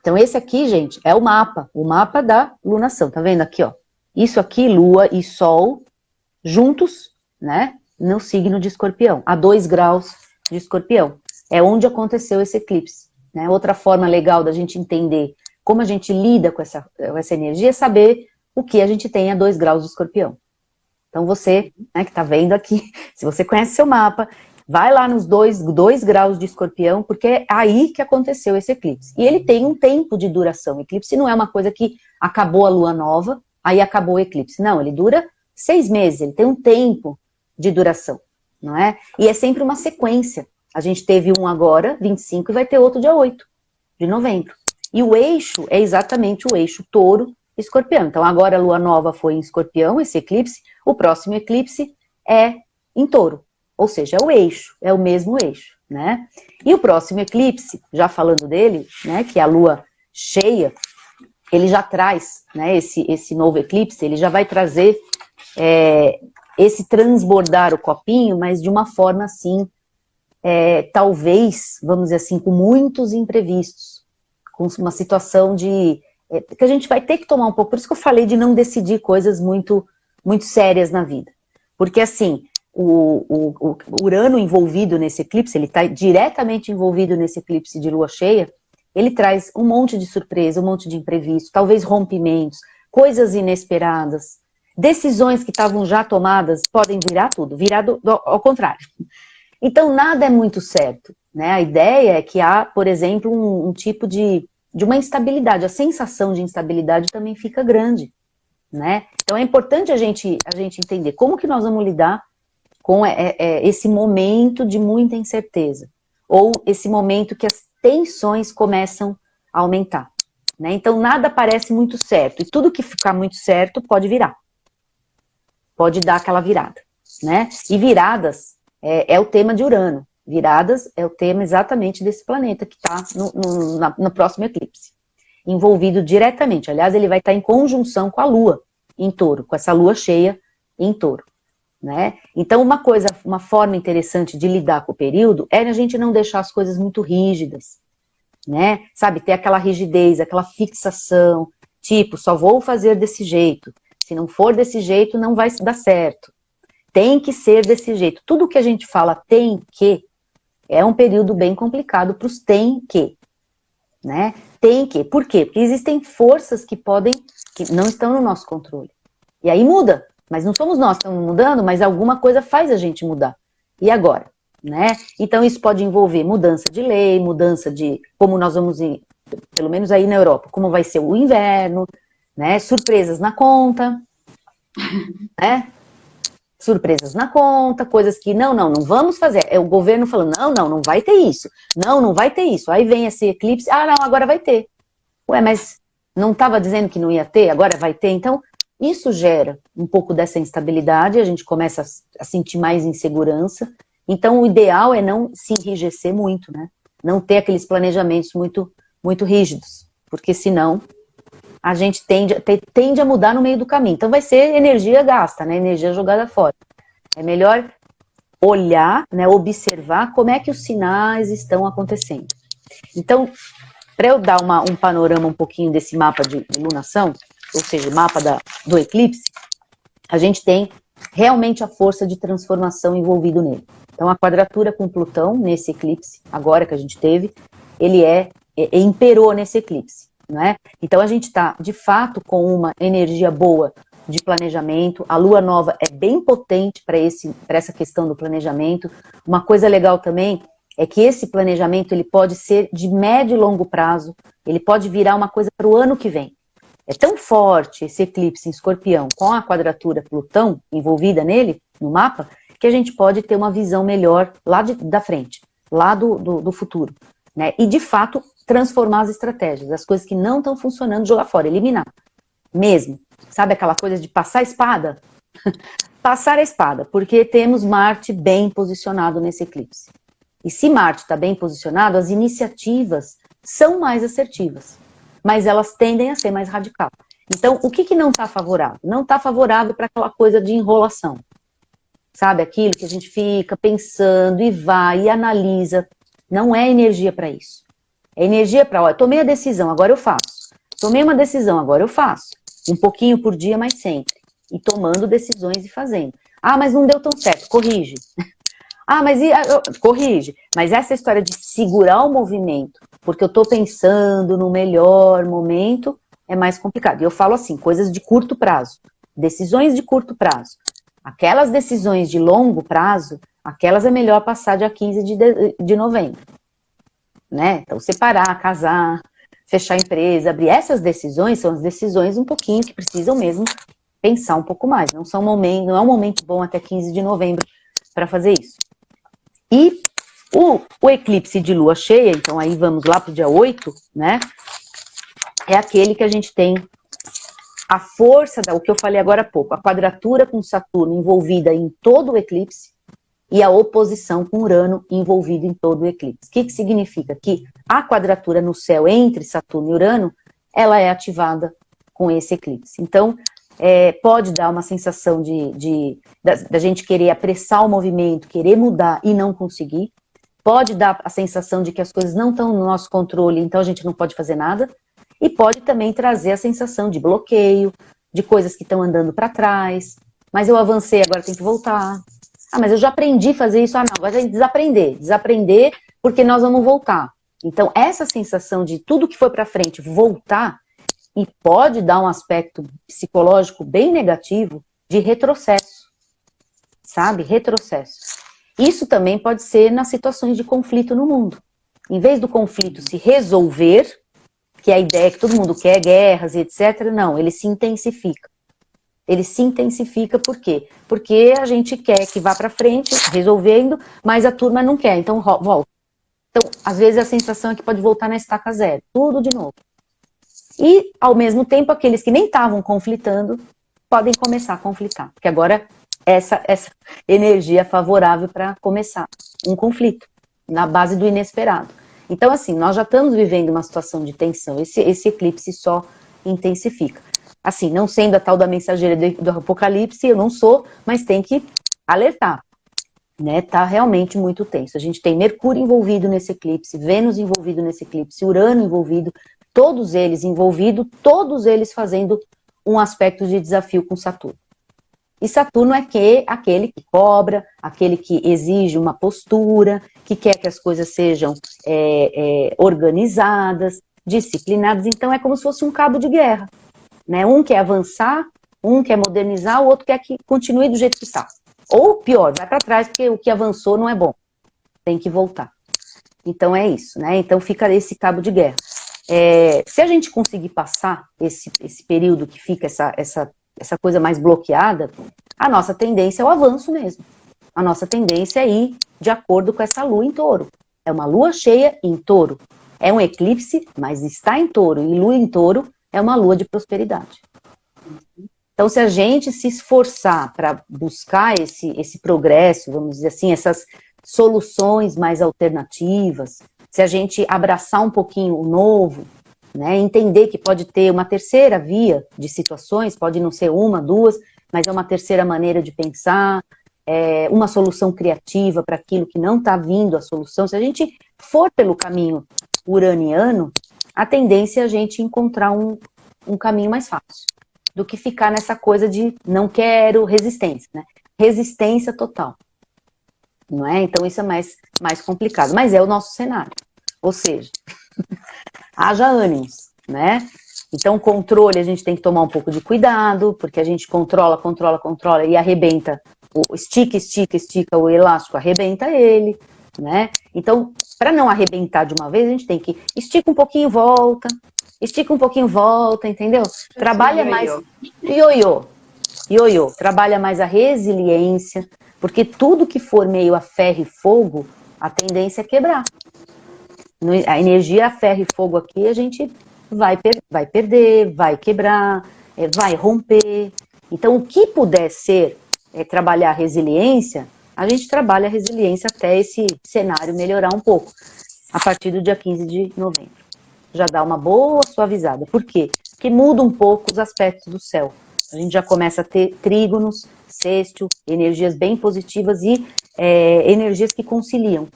Então esse aqui, gente, é o mapa da lunação, tá vendo aqui, ó? Isso aqui, Lua e Sol, juntos, né, no signo de Escorpião, a 2 graus de Escorpião. É onde aconteceu esse eclipse, né? Outra forma legal da gente entender como a gente lida com essa energia é saber o que a gente tem a 2 graus de Escorpião. Então você, né, que tá vendo aqui, se você conhece seu mapa, vai lá nos 2 graus de Escorpião, porque é aí que aconteceu esse eclipse. E ele tem um tempo de duração. O eclipse não é uma coisa que acabou a lua nova, aí acabou o eclipse. Não, ele dura 6 meses, ele tem um tempo de duração, não é? E é sempre uma sequência. A gente teve um agora, 25, e vai ter outro dia 8 de novembro. E o eixo é exatamente o eixo touro-escorpião. Então agora a lua nova foi em Escorpião, esse eclipse, o próximo eclipse é em touro. Ou seja, é o eixo, é o mesmo eixo, né? E o próximo eclipse, já falando dele, né, que é a lua cheia, ele já traz, né, esse novo eclipse, ele já vai trazer esse transbordar o copinho, mas de uma forma assim, talvez, vamos dizer assim, com muitos imprevistos, com uma situação que a gente vai ter que tomar um pouco, por isso que eu falei de não decidir coisas muito, muito sérias na vida. Porque assim, o Urano envolvido nesse eclipse, ele está diretamente envolvido nesse eclipse de lua cheia, ele traz um monte de surpresa, um monte de imprevisto, talvez rompimentos, coisas inesperadas, decisões que estavam já tomadas podem virar tudo, virar ao contrário. Então nada é muito certo, né? A ideia é que há, por exemplo, um tipo de uma instabilidade, a sensação de instabilidade também fica grande, né? Então é importante a gente entender como que nós vamos lidar com esse momento de muita incerteza, ou esse momento que as tensões começam a aumentar, né? Então nada parece muito certo, e tudo que ficar muito certo pode virar, pode dar aquela virada, né? E viradas é o tema de Urano, viradas é o tema exatamente desse planeta que está no próximo eclipse, envolvido diretamente, aliás ele vai estar em conjunção com a Lua em touro, com essa Lua cheia em touro. Né? Então uma forma interessante de lidar com o período é a gente não deixar as coisas muito rígidas, né? Sabe, ter aquela rigidez, aquela fixação, tipo, só vou fazer desse jeito, se não for desse jeito não vai dar certo, tem que ser desse jeito. Tudo que a gente fala tem que, é um período bem complicado para os tem que, né? Tem que, por quê? Porque existem forças que não estão no nosso controle, e aí muda. Mas não somos nós que estamos mudando, mas alguma coisa faz a gente mudar. E agora? Né? Então isso pode envolver mudança de lei, mudança de como nós vamos, pelo menos aí na Europa, como vai ser o inverno, né? Surpresas na conta, né? Surpresas na conta, coisas que não vamos fazer. É o governo falando, não vai ter isso. Não vai ter isso. Aí vem esse eclipse, não, agora vai ter. Ué, mas não estava dizendo que não ia ter, agora vai ter? Então, isso gera um pouco dessa instabilidade, a gente começa a sentir mais insegurança. Então, o ideal é não se enrijecer muito, né? Não ter aqueles planejamentos muito, muito rígidos, porque senão a gente tende a mudar no meio do caminho. Então, vai ser energia gasta, né? Energia jogada fora. É melhor olhar, né? Observar como é que os sinais estão acontecendo. Então, para eu dar um panorama um pouquinho desse mapa de lunação, ou seja, o mapa do eclipse, a gente tem realmente a força de transformação envolvido nele. Então a quadratura com Plutão nesse eclipse, agora que a gente teve, ele imperou nesse eclipse, não é? Então a gente está, de fato, com uma energia boa de planejamento, a lua nova é bem potente para essa questão do planejamento. Uma coisa legal também é que esse planejamento ele pode ser de médio e longo prazo, ele pode virar uma coisa para o ano que vem. É tão forte esse eclipse em Escorpião com a quadratura Plutão envolvida nele, no mapa, que a gente pode ter uma visão melhor lá da frente, lá do futuro, né? E de fato transformar as estratégias, as coisas que não estão funcionando, jogar fora, eliminar. Mesmo, sabe aquela coisa de passar a espada? Passar a espada, porque temos Marte bem posicionado nesse eclipse. E se Marte está bem posicionado, as iniciativas são mais assertivas, mas elas tendem a ser mais radical. Então, o que não está favorável? Não está favorável para aquela coisa de enrolação. Sabe, aquilo que a gente fica pensando e vai e analisa. Não é energia para isso. É energia para, ó, tomei a decisão, agora eu faço. Tomei uma decisão, agora eu faço. Um pouquinho por dia, mas sempre. E tomando decisões e fazendo. Ah, mas não deu tão certo, corrige. Ah, mas corrige. Mas essa história de segurar o movimento, porque eu estou pensando no melhor momento, é mais complicado. E eu falo assim, coisas de curto prazo. Decisões de curto prazo. Aquelas decisões de longo prazo, aquelas é melhor passar dia 15 de novembro. Né? Então, separar, casar, fechar a empresa, abrir. Essas decisões são as decisões um pouquinho que precisam mesmo pensar um pouco mais. Não é um momento bom até 15 de novembro para fazer isso. E o eclipse de lua cheia, então aí vamos lá para o dia 8, né? É aquele que a gente tem a força, o que eu falei agora há pouco, a quadratura com Saturno envolvida em todo o eclipse e a oposição com Urano envolvido em todo o eclipse. O que significa? Que a quadratura no céu entre Saturno e Urano, ela é ativada com esse eclipse. Então, pode dar uma sensação da gente querer apressar o movimento, querer mudar e não conseguir. Pode dar a sensação de que as coisas não estão no nosso controle, então a gente não pode fazer nada. E pode também trazer a sensação de bloqueio, de coisas que estão andando para trás. Mas eu avancei, agora tem que voltar. Ah, mas eu já aprendi a fazer isso. Ah, não, agora tem que desaprender. Desaprender porque nós vamos voltar. Então, essa sensação de tudo que foi para frente voltar, e pode dar um aspecto psicológico bem negativo de retrocesso, sabe? Retrocesso. Isso também pode ser nas situações de conflito no mundo. Em vez do conflito se resolver, que é a ideia que todo mundo quer, guerras e etc., não, ele se intensifica. Ele se intensifica por quê? Porque a gente quer que vá para frente, resolvendo, mas a turma não quer, então volta. Então, às vezes a sensação é que pode voltar na estaca zero, tudo de novo. E, ao mesmo tempo, aqueles que nem estavam conflitando, podem começar a conflitar. Porque agora, essa energia favorável para começar um conflito, na base do inesperado. Então, assim, nós já estamos vivendo uma situação de tensão. Esse eclipse só intensifica. Assim, não sendo a tal da mensageira do Apocalipse, eu não sou, mas tem que alertar. Né? Tá realmente muito tenso. A gente tem Mercúrio envolvido nesse eclipse, Vênus envolvido nesse eclipse, Urano envolvido, todos eles envolvidos, todos eles fazendo um aspecto de desafio com Saturno. E Saturno é aquele que cobra, aquele que exige uma postura, que quer que as coisas sejam organizadas, disciplinadas. Então é como se fosse um cabo de guerra. Né? Um quer avançar, um quer modernizar, o outro quer que continue do jeito que está. Ou pior, vai para trás porque o que avançou não é bom. Tem que voltar. Então é isso, né? Então fica esse cabo de guerra. Se a gente conseguir passar esse período que fica essa coisa mais bloqueada, a nossa tendência é o avanço mesmo. A nossa tendência é ir de acordo com essa lua em touro. É uma lua cheia em touro. É um eclipse, mas está em touro. E lua em touro é uma lua de prosperidade. Então, se a gente se esforçar para buscar esse progresso, vamos dizer assim, essas soluções mais alternativas, se a gente abraçar um pouquinho o novo, né, entender que pode ter uma terceira via de situações, pode não ser uma, duas, mas é uma terceira maneira de pensar, uma solução criativa para aquilo que não está vindo a solução. Se a gente for pelo caminho uraniano, a tendência é a gente encontrar um caminho mais fácil do que ficar nessa coisa de não quero resistência, né? Resistência total, não é? Então isso é mais complicado, mas é o nosso cenário, ou seja, haja ânimos, né? Então controle a gente tem que tomar um pouco de cuidado, porque a gente controla e arrebenta, estica o elástico, arrebenta ele, né? Então, para não arrebentar de uma vez, a gente tem que estica um pouquinho, volta, entendeu? Trabalha mais ioiô, trabalha mais a resiliência, porque tudo que for meio a ferro e fogo, a tendência é quebrar. A energia a ferro e fogo aqui, a gente vai perder, vai quebrar, vai romper. Então, o que puder ser trabalhar a resiliência, a gente trabalha a resiliência até esse cenário melhorar um pouco, a partir do dia 15 de novembro. Já dá uma boa suavizada. Por quê? Porque muda um pouco os aspectos do céu. A gente já começa a ter trígonos, sextil, energias bem positivas e energias que conciliam.